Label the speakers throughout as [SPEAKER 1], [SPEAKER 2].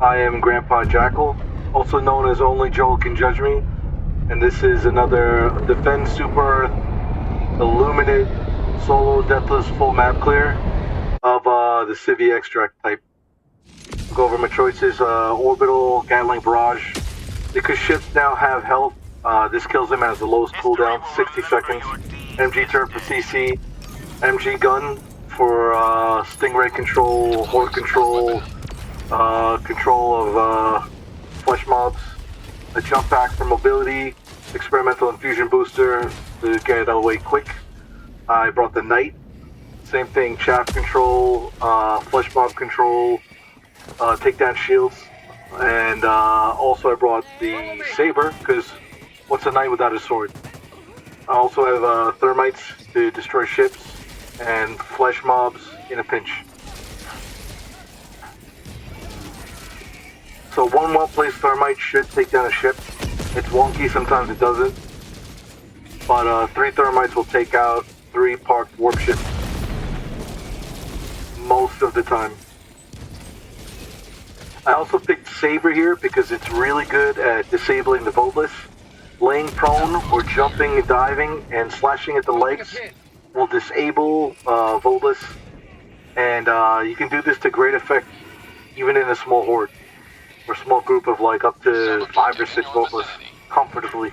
[SPEAKER 1] I am Grandpa Jackal, also known as Only Joel Can Judge Me, and this is another Defend Super Earth Illuminate solo Deathless full map clear of the Civi extract type. I'll go over my choices: Orbital, Gatling Barrage. Because ships now have health, this kills them as the lowest cooldown, 60 seconds. MG turret for CC, MG gun for Stingray control, horde control, control of flesh mobs, a jump pack for mobility, experimental infusion booster to get it away quick. I brought the Knight, same thing, chaff control, flesh mob control, takedown shields, and also I brought the Sabre, because what's a Knight without a sword? I also have thermites to destroy ships, and flesh mobs in a pinch. So one well-placed thermite should take down a ship. It's wonky, sometimes it doesn't. But 3 thermites will take out 3 parked warp ships. Most of the time. I also picked Sabre here because it's really good at disabling the Deathless. Laying prone or jumping and diving and slashing at the legs will disable Deathless. And you can do this to great effect even in a small horde. Or small group of like up to 5 or 6 Deathless comfortably.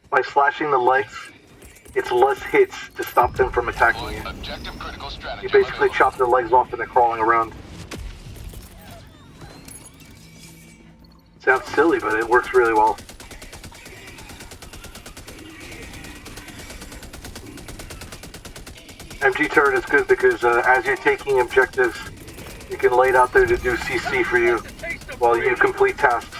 [SPEAKER 1] By slashing the legs, it's less hits to stop them from attacking you. You basically chop their legs off and they're crawling around. Sounds silly, but it works really well. MG turret is good because as you're taking objectives, you can lay it out there to do CC for you while you complete tasks.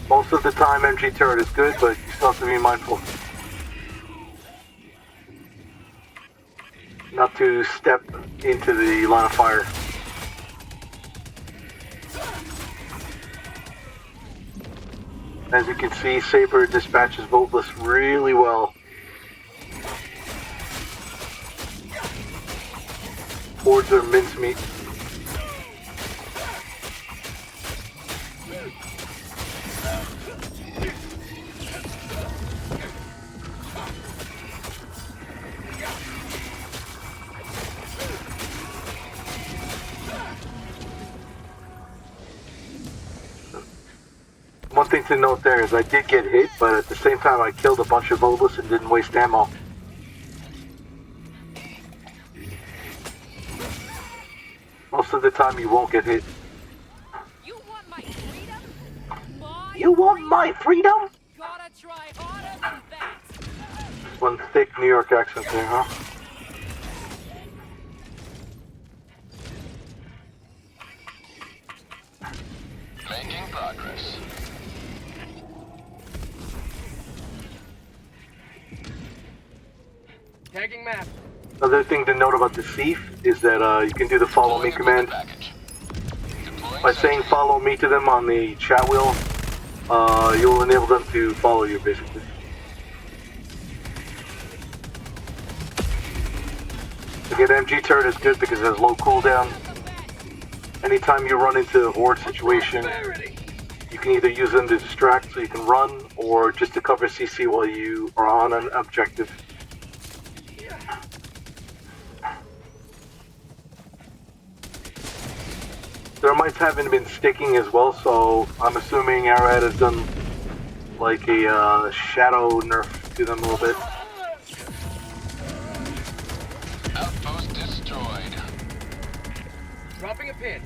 [SPEAKER 1] Most of the time MG turret is good, but you still have to be mindful not to step into the line of fire. As you can see, Sabre dispatches Deathless really well. Hordes are mincemeat. One thing to note there is I did get hit, but at the same time I killed a bunch of Deathless and didn't waste ammo. Most of the time you won't get hit.
[SPEAKER 2] You want my freedom?
[SPEAKER 1] You want my freedom?
[SPEAKER 2] Gotta try harder than that.
[SPEAKER 1] One thick New York accent there, huh?
[SPEAKER 3] Making progress.
[SPEAKER 4] Tagging map.
[SPEAKER 1] Another thing to note about the Thief is that you can do the follow me command. By saying follow me to them on the chat wheel, you'll enable them to follow you basically. Again, MG turret is good because it has low cooldown. Anytime you run into a horde situation, you can either use them to distract so you can run, or just to cover CC while you are on an objective. Thermites haven't been sticking as well, so I'm assuming Arrowhead has done like a shadow nerf to them a little bit.
[SPEAKER 3] Outpost destroyed.
[SPEAKER 4] Dropping a pin.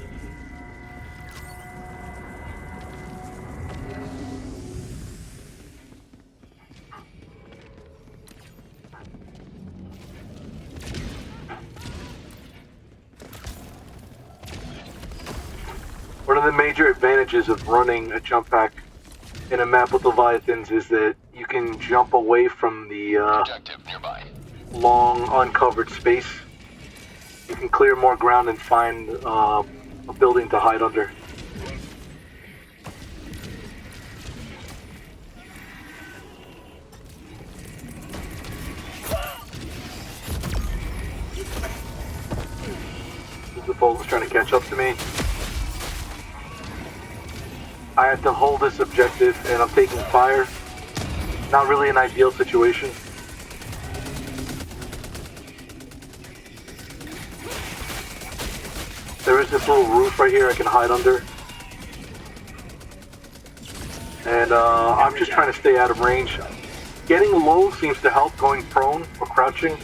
[SPEAKER 1] One of the major advantages of running a jump pack in a map with Leviathans is that you can jump away from the
[SPEAKER 3] Objective nearby.
[SPEAKER 1] long uncovered space. You can clear more ground and find a building to hide under. boat was trying to catch up to me. I have to hold this objective, and I'm taking fire. Not really an ideal situation. There is this little roof right here I can hide under. And I'm just trying to stay out of range. Getting low seems to help, going prone or crouching.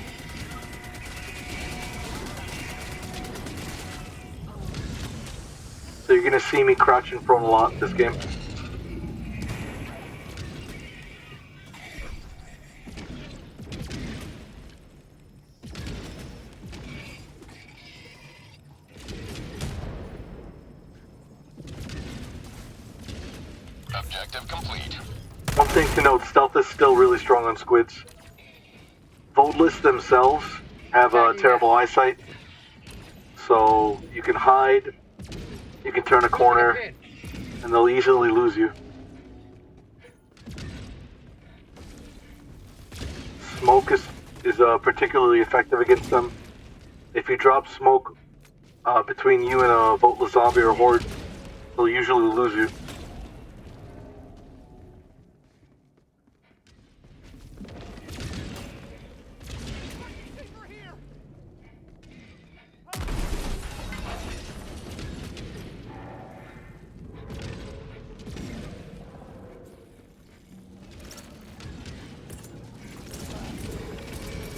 [SPEAKER 1] So you're gonna see me crouching prone a lot this game.
[SPEAKER 3] Objective complete.
[SPEAKER 1] One thing to note, stealth is still really strong on squids. Voteless themselves have a terrible eyesight. So you can hide, you can turn a corner, and they'll easily lose you. Smoke is particularly effective against them. If you drop smoke between you and a voteless zombie or horde, they'll usually lose you.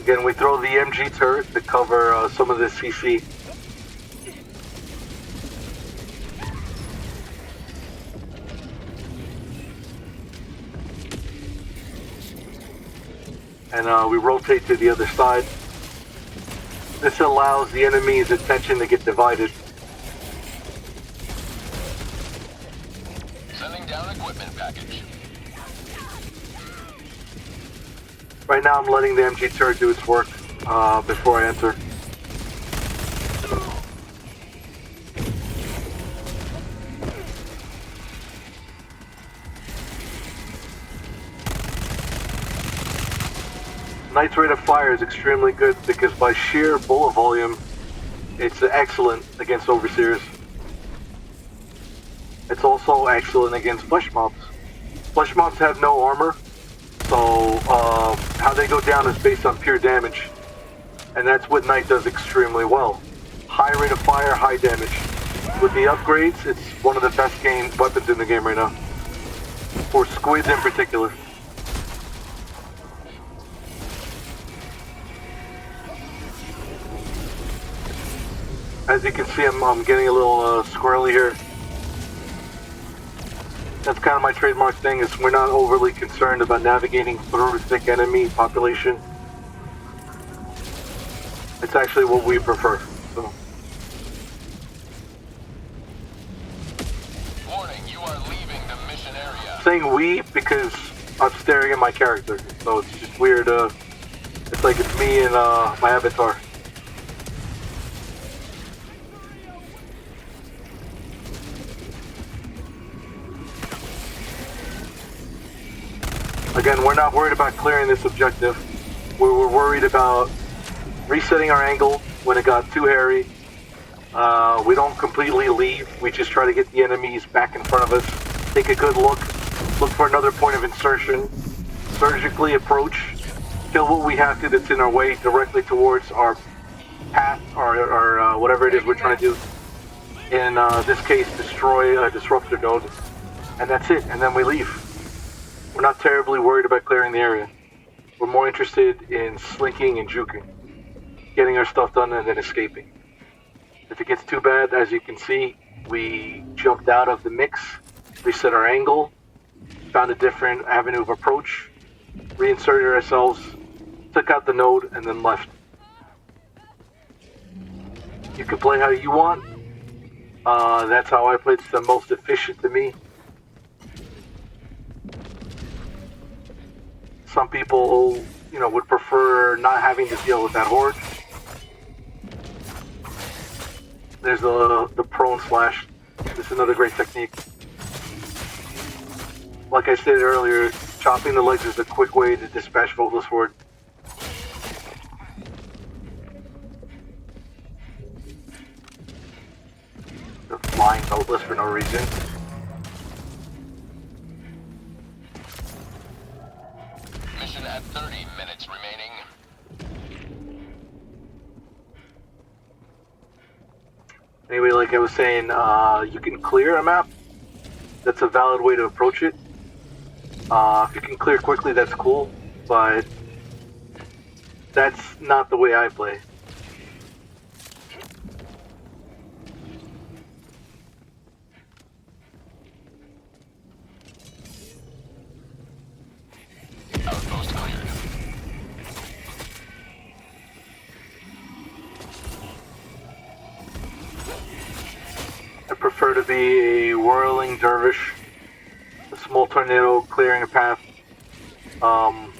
[SPEAKER 1] Again, we throw the MG turret to cover some of the CC. And we rotate to the other side. This allows the enemy's attention to get divided.
[SPEAKER 3] Sending down equipment package.
[SPEAKER 1] Right now I'm letting the MG turret do its work before I enter. Knight's rate of fire is extremely good because by sheer bullet volume, it's excellent against overseers. It's also excellent against flesh mobs. Flesh mobs have no armor, so how they go down is based on pure damage. And that's what Knight does extremely well. High rate of fire, high damage. With the upgrades, it's one of the best weapons in the game right now. For squids in particular. As you can see, I'm getting a little squirrely here. That's kind of my trademark thing, is we're not overly concerned about navigating through thick enemy population. It's actually what we prefer. So.
[SPEAKER 3] Warning, you are leaving the mission area.
[SPEAKER 1] Saying we because I'm staring at my character, so it's just weird. It's like it's me and my avatar. Again, we're not worried about clearing this objective. We were worried about resetting our angle when it got too hairy. We don't completely leave. We just try to get the enemies back in front of us. Take a good look for another point of insertion. Surgically approach. Kill what we have to that's in our way directly towards our path or whatever it is we're trying to do. In this case, destroy a disruptor node. And that's it. And then we leave. We're not terribly worried about clearing the area. We're more interested in slinking and juking. Getting our stuff done and then escaping. If it gets too bad, as you can see, we jumped out of the mix, reset our angle, found a different avenue of approach, reinserted ourselves, took out the node, and then left. You can play how you want. That's how I play. It's the most efficient to me. Some people, would prefer not having to deal with that horde. There's the prone slash. This is another great technique. Like I stated earlier, chopping the legs is a quick way to dispatch voteless horde. flying boatless for no reason.
[SPEAKER 3] Mission at 30 minutes remaining.
[SPEAKER 1] Anyway, like I was saying, you can clear a map. That's a valid way to approach it. If you can clear quickly, that's cool, but that's not the way I play.
[SPEAKER 3] Outpost cleared.
[SPEAKER 1] I prefer to be a whirling dervish, a small tornado clearing a path. From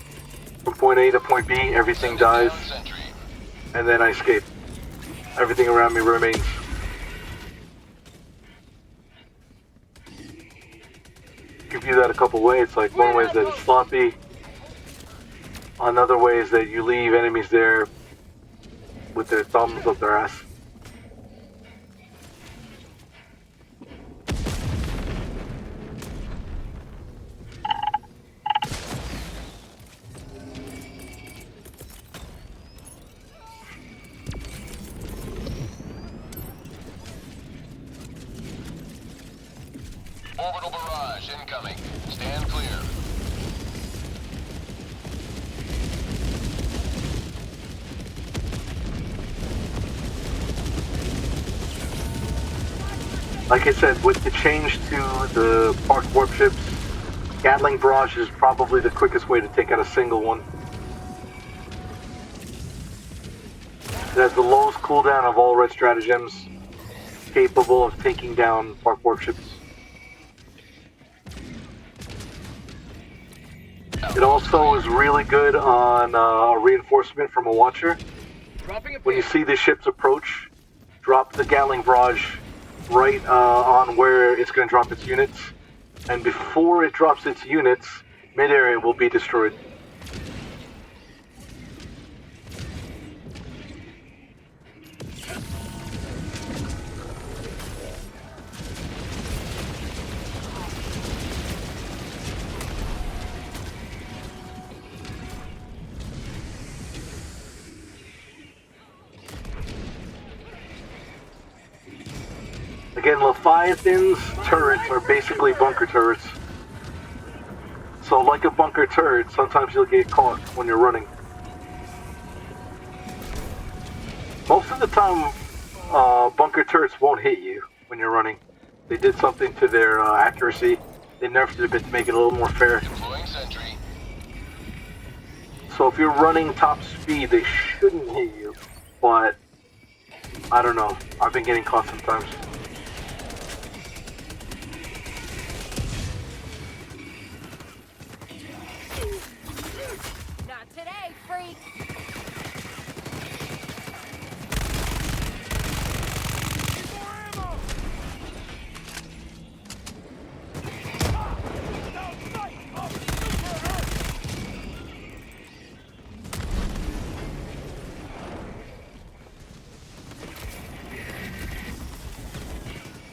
[SPEAKER 1] point A to point B, everything dies,
[SPEAKER 3] Down sentry.
[SPEAKER 1] and then I escape. Everything around me remains. You can view that a couple ways. Like, one way is that it's sloppy. Another way is that you leave enemies there with their thumbs up their ass.
[SPEAKER 3] Orbital barrage incoming. Stand clear.
[SPEAKER 1] Like I said, with the change to the parked warp ships, Gatling barrage is probably the quickest way to take out a single one. It has the lowest cooldown of all red stratagems, capable of taking down parked warp ships. It also is really good on a reinforcement from a watcher.
[SPEAKER 4] Dropping a
[SPEAKER 1] When you
[SPEAKER 4] pin.
[SPEAKER 1] see the ships approach, drop the Gatling barrage right on where it's going to drop its units. And before it drops its units, mid-area will be destroyed. Again, Leviathan's turrets are basically bunker turrets. So like a bunker turret, sometimes you'll get caught when you're running. Most of the time, bunker turrets won't hit you when you're running. They did something to their accuracy. They nerfed it a bit to make it a little more fair.
[SPEAKER 3] Deploying sentry.
[SPEAKER 1] So if you're running top speed, they shouldn't hit you. But, I don't know. I've been getting caught sometimes.
[SPEAKER 2] Not today, freak.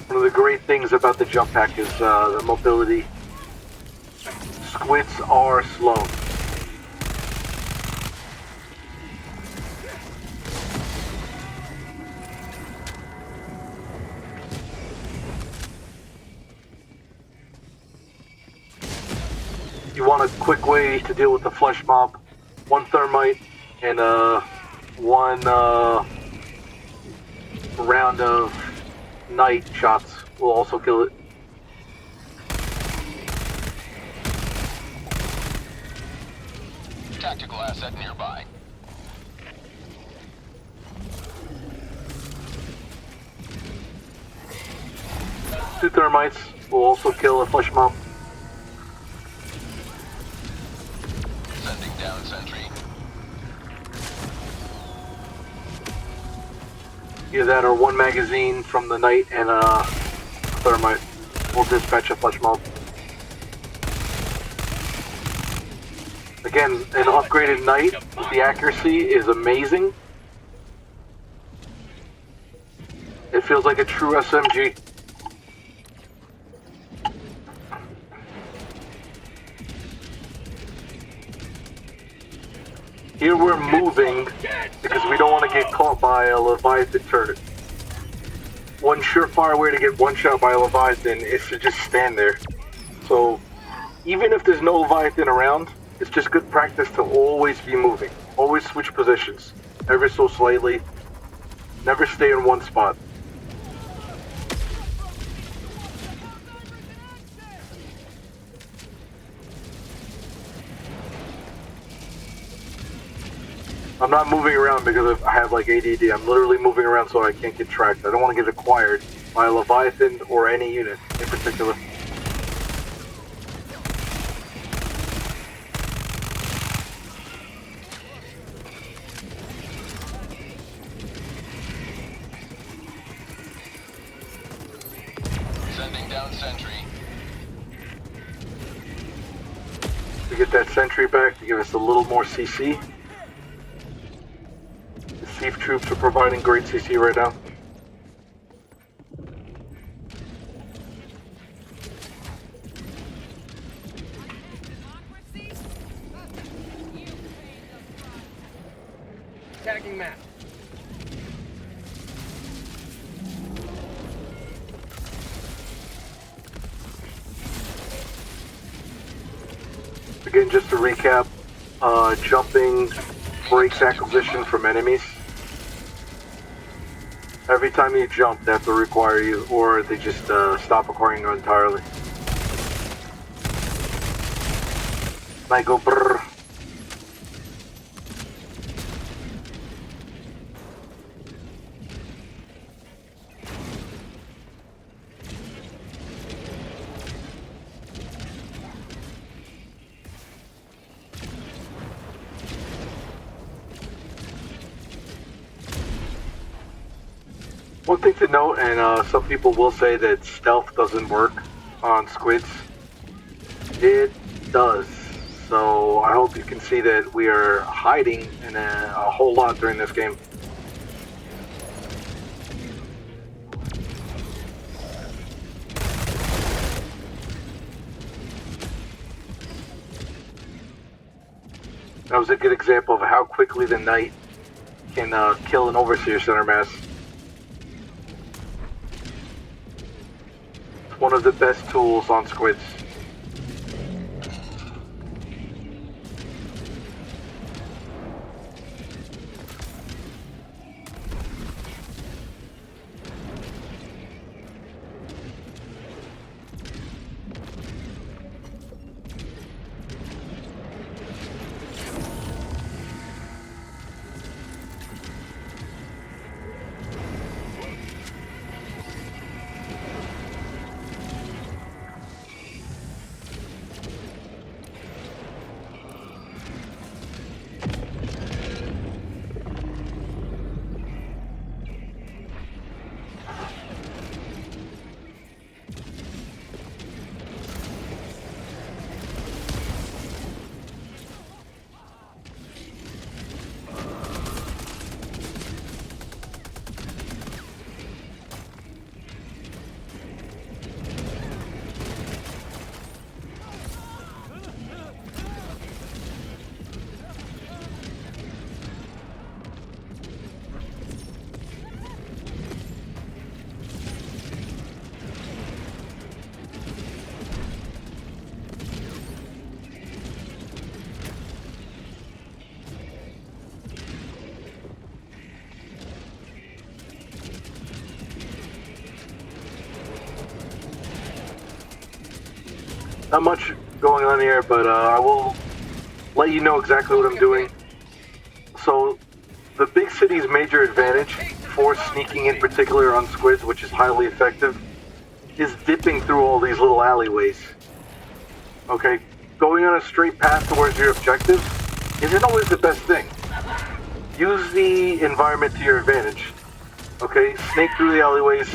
[SPEAKER 1] One of the great things about the jump pack is the mobility. Squids are slow. You want a quick way to deal with the flesh mob. One thermite and one round of Knight shots will also kill it.
[SPEAKER 3] Tactical asset nearby.
[SPEAKER 1] Two thermites will also kill a flesh mob.
[SPEAKER 3] Sending down sentry.
[SPEAKER 1] Either that or one magazine from the Knight and a thermite will dispatch a flesh mob. Again, an upgraded Knight with the accuracy is amazing. It feels like a true SMG. Here we're moving because we don't want to get caught by a Leviathan turret. One surefire way to get one shot by a Leviathan is to just stand there. So even if there's no Leviathan around, it's just good practice to always be moving. Always switch positions, ever so slightly. Never stay in one spot. I'm not moving around because I have like ADD. I'm literally moving around so I can't get tracked. I don't want to get acquired by a Leviathan or any unit in particular.
[SPEAKER 3] Sending down sentry.
[SPEAKER 1] To get that sentry back to give us a little more CC. The Thief troops are providing great CC right now.
[SPEAKER 4] Tagging map.
[SPEAKER 1] Again, just to recap, jumping breaks acquisition from enemies. Every time you jump, they have to require you, or they just stop acquiring you entirely. Might go brrr. One thing to note, and some people will say that stealth doesn't work on squids. It does. So I hope you can see that we are hiding in a whole lot during this game. That was a good example of how quickly the Knight can kill an Overseer center mass. It's one of the best tools on squids. Not much going on here, but I will let you know exactly what I'm doing. So, the big city's major advantage for sneaking in particular on squids, which is highly effective, is dipping through all these little alleyways. Okay, going on a straight path towards your objective isn't always the best thing. Use the environment to your advantage. Okay, snake through the alleyways,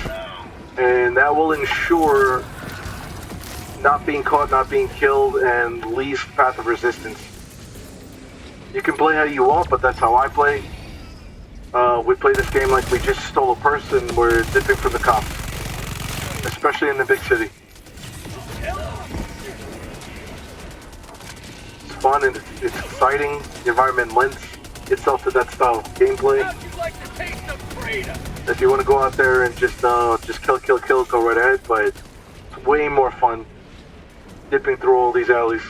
[SPEAKER 1] and that will ensure not being caught, not being killed, and least path of resistance. You can play how you want, but that's how I play. We play this game like we just stole a person. We're dipping from the cops, especially in the big city. It's fun and it's exciting. The environment lends itself to that style of gameplay.
[SPEAKER 4] How'd you like to taste of freedom?
[SPEAKER 1] If you want to go out there and just kill, go right ahead. But it's way more fun dipping through all these alleys.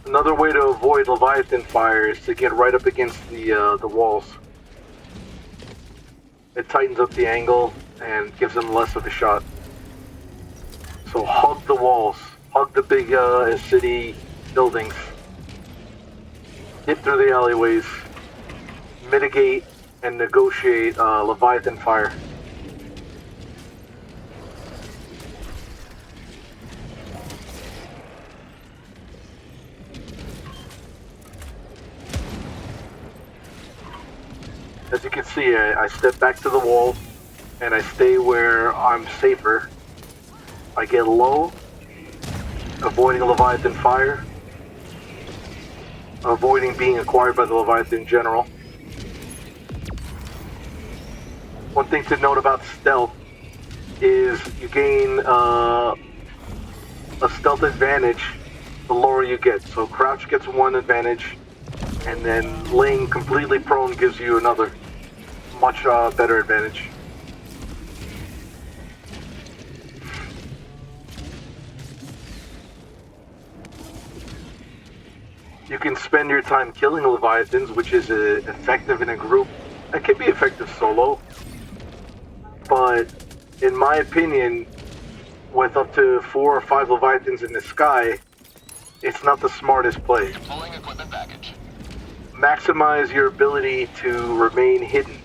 [SPEAKER 1] Another way to avoid Leviathan fire is to get right up against the walls. It tightens up the angle and gives them less of a shot. So hug the walls, hug the big city buildings, dip through the alleyways, mitigate and negotiate Leviathan fire. As you can see, I step back to the wall and I stay where I'm safer. I get low, avoiding Leviathan fire, avoiding being acquired by the Leviathan in general. One thing to note about stealth is you gain a stealth advantage the lower you get. So crouch gets one advantage, and then laying completely prone gives you another much better advantage. You can spend your time killing Leviathans, which is effective in a group. It can be effective solo, but in my opinion, with up to 4 or 5 Leviathans in the sky, it's not the smartest play.
[SPEAKER 3] Deploying equipment package.
[SPEAKER 1] Maximize your ability to remain hidden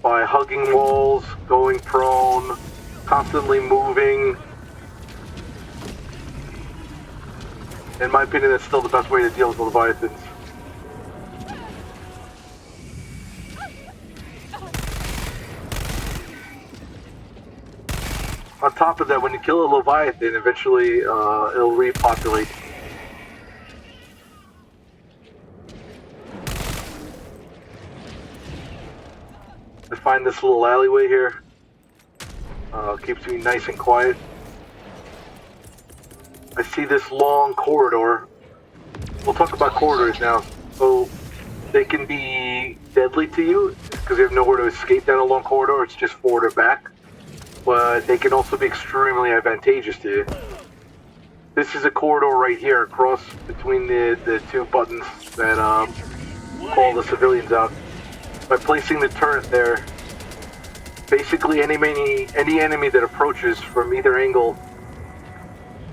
[SPEAKER 1] by hugging walls, going prone, constantly moving. In my opinion, that's still the best way to deal with the Leviathans. On top of that, when you kill a Leviathan, eventually it'll repopulate. I find this little alleyway here. Keeps me nice and quiet. I see this long corridor. We'll talk about corridors now. So they can be deadly to you because you have nowhere to escape down a long corridor. It's just forward or back. But they can also be extremely advantageous to you. This is a corridor right here across between the two buttons that call the civilians out. By placing the turret there, basically any enemy that approaches from either angle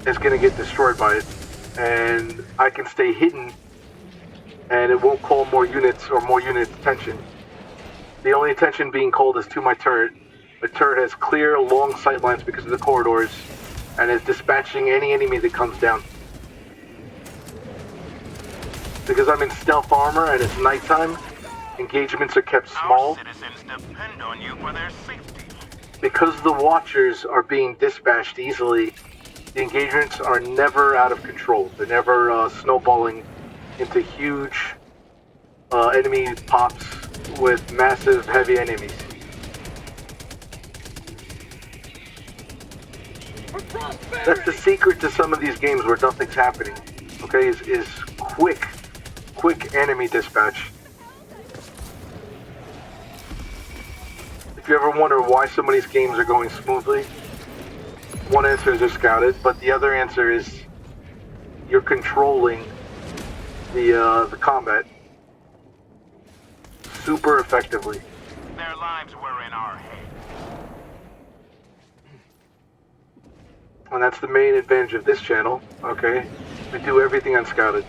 [SPEAKER 1] is going to get destroyed by it. And I can stay hidden and it won't call more units or more unit attention. The only attention being called is to my turret. The turret has clear, long sight lines because of the corridors and is dispatching any enemy that comes down. Because I'm in stealth armor and it's nighttime, engagements are kept small.
[SPEAKER 5] Our citizens depend on you for their safety.
[SPEAKER 1] Because the watchers are being dispatched easily, the engagements are never out of control. They're never snowballing into huge enemy pops with massive heavy enemies. That's the secret to some of these games where nothing's happening. Okay, is quick enemy dispatch. If you ever wonder why some of these games are going smoothly, one answer is they're scouted, but the other answer is you're controlling the combat super effectively.
[SPEAKER 5] Their lives were in our hands.
[SPEAKER 1] And that's the main advantage of this channel, okay? We do everything unscouted.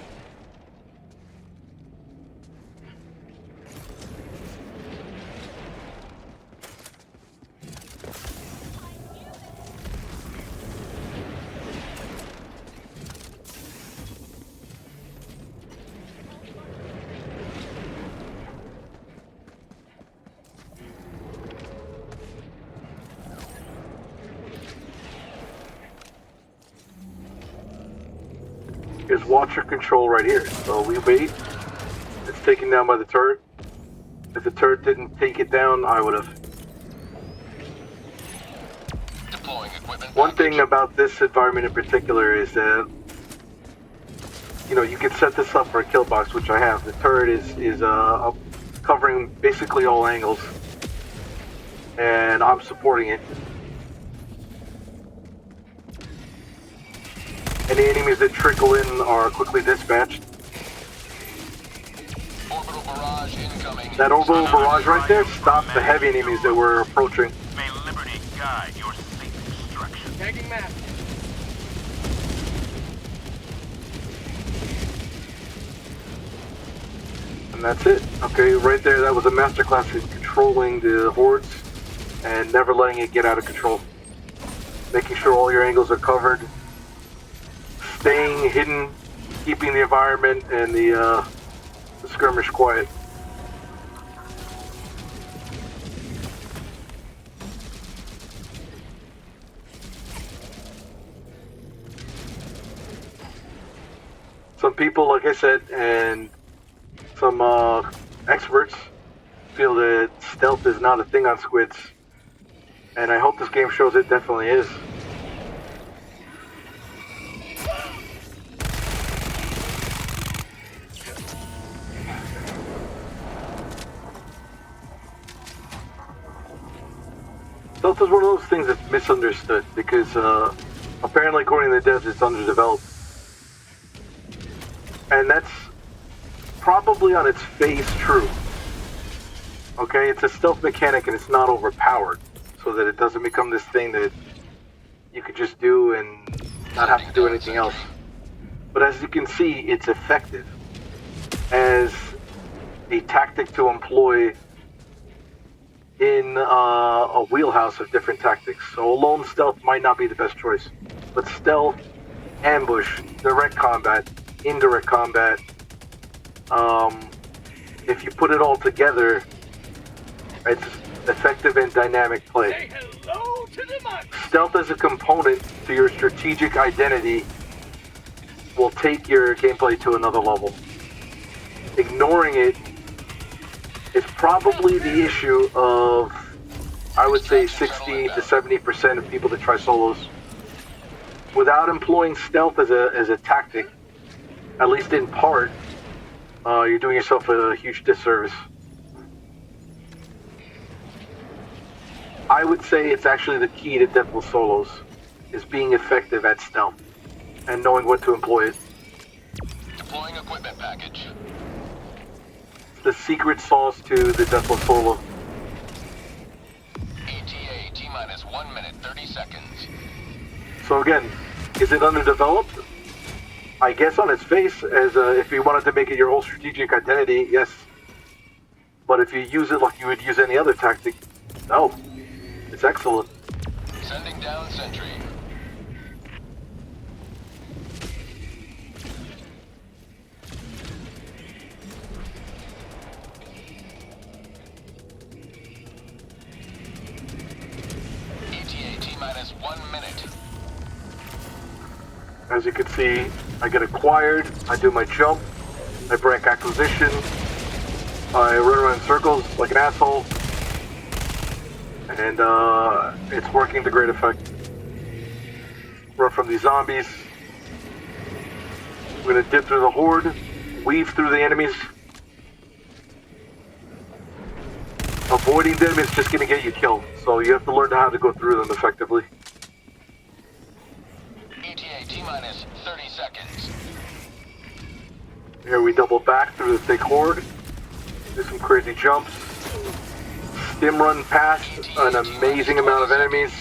[SPEAKER 1] Here's watcher control right here. So we wait. It's taken down by the turret. If the turret didn't take it down, I would have.
[SPEAKER 3] Deploying Deploying equipment
[SPEAKER 1] One thing
[SPEAKER 3] package.
[SPEAKER 1] about this environment in particular is that, you know, you can set this up for a kill box, which I have. The turret is covering basically all angles, and I'm supporting it. Any enemies that trickle in are quickly dispatched.
[SPEAKER 3] Orbital barrage incoming.
[SPEAKER 1] That orbital barrage right there stops the heavy enemies that we're approaching.
[SPEAKER 5] May liberty guide your safe destruction.
[SPEAKER 4] Tagging map.
[SPEAKER 1] And that's it. Okay, right there, that was a masterclass in controlling the hordes and never letting it get out of control. Making sure all your angles are covered. Staying hidden, keeping the environment and the skirmish quiet. Some people, like I said, and some experts feel that stealth is not a thing on squids, and I hope this game shows it definitely is. Stealth is one of those things that's misunderstood because apparently, according to the devs, it's underdeveloped. And that's probably on its face true. Okay, it's a stealth mechanic and it's not overpowered, so that it doesn't become this thing that you could just do and not have to do anything else. But as you can see, it's effective as a tactic to employ in a wheelhouse of different tactics. So alone stealth might not be the best choice, but stealth, ambush, direct combat, indirect combat, if you put it all together, it's effective and dynamic play.
[SPEAKER 4] Say hello to democracy.
[SPEAKER 1] Stealth as a component to your strategic identity will take your gameplay to another level. Ignoring it is probably the issue of, I would say, 60 to 70% of people that try solos. Without employing stealth as a tactic, at least in part, you're doing yourself a huge disservice. I would say it's actually the key to Deathless solos, is being effective at stealth and knowing what to employ it.
[SPEAKER 3] Deploying equipment package.
[SPEAKER 1] The secret sauce to the Deathless solo.
[SPEAKER 3] ETA T-minus 1 minute 30 seconds.
[SPEAKER 1] So again, is it underdeveloped? I guess on its face, as if you wanted to make it your whole strategic identity, yes. But if you use it like you would use any other tactic, no. It's excellent.
[SPEAKER 3] Sending down sentry. ETA T-minus 1 minute.
[SPEAKER 1] As you can see, I get acquired, I do my jump, I break acquisition, I run around in circles like an asshole, and it's working to great effect. Run from these zombies. We're gonna dip through the horde, weave through the enemies. Avoiding them is just gonna get you killed, so you have to learn how to go through them effectively.
[SPEAKER 3] ETA T-minus 30 seconds.
[SPEAKER 1] Here we double back through the thick horde, do some crazy jumps, stim run past an amazing amount of enemies.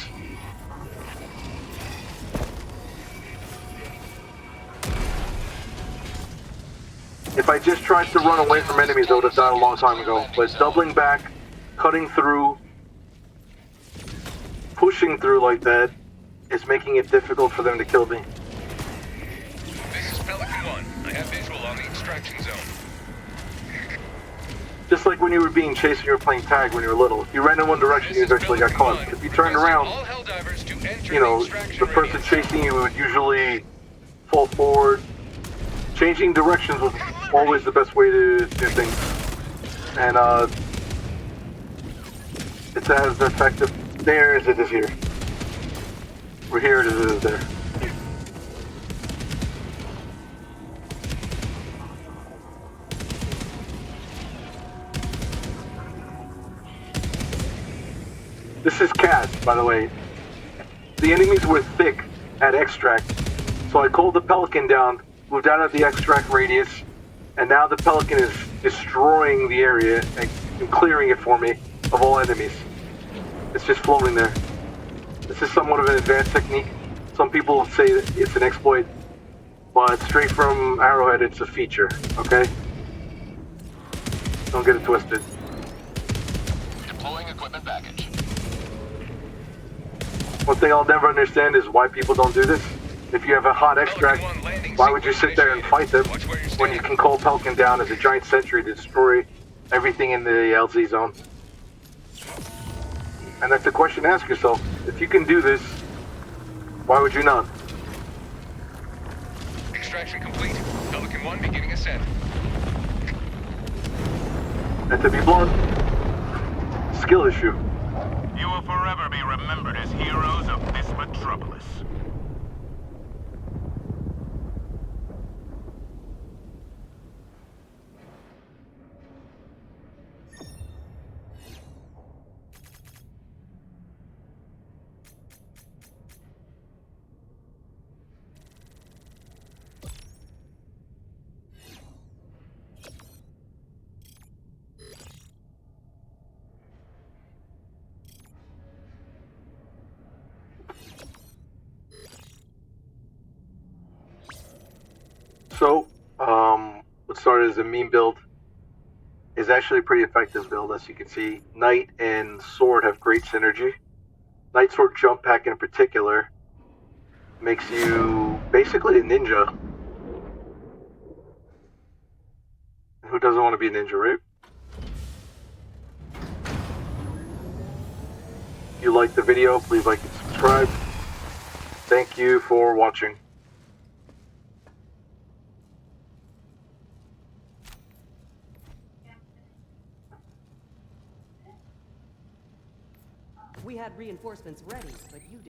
[SPEAKER 1] If I just tried to run away from enemies, I would have died a long time ago. But doubling back, cutting through, pushing through like that is making it difficult for them to kill me.
[SPEAKER 6] This is Pelican 1. I have visual on the extraction zone.
[SPEAKER 1] Just like when you were being chased when you were playing tag when you were little. If you ran in one direction, you eventually got caught. If you turned around,
[SPEAKER 6] All Helldivers to enter
[SPEAKER 1] you know,
[SPEAKER 6] the extraction
[SPEAKER 1] the person
[SPEAKER 6] radius.
[SPEAKER 1] chasing you would usually fall forward. Changing directions was always the best way to do things. And it's as effective there as it is here. We're here, it is there. This is cast, by the way. The enemies were thick at extract, so I called the Pelican down, moved out of the extract radius, and now the Pelican is destroying the area and clearing it for me of all enemies. It's just floating there. This is somewhat of an advanced technique. Some people say that it's an exploit, but straight from Arrowhead, it's a feature, okay? Don't get it twisted.
[SPEAKER 3] Deploying equipment package.
[SPEAKER 1] One thing I'll never understand is why people don't do this. If you have a hot extract, why would you sit there and fight them when you can call Pelican down as a giant sentry to destroy everything in the LZ zone? And that's a question to ask yourself. If you can do this, why would you not?
[SPEAKER 6] Extraction complete. Pelican 1 beginning ascent.
[SPEAKER 1] And to be blunt, skill issue.
[SPEAKER 5] You will forever be remembered as heroes of this metropolis.
[SPEAKER 1] So, what started as a meme build is actually a pretty effective build, as you can see. Knight and Sword have great synergy. Knight Sword Jump Pack in particular makes you basically a ninja. Who doesn't want to be a ninja, right? If you liked the video, please like and subscribe. Thank you for watching.
[SPEAKER 7] We had reinforcements ready, but you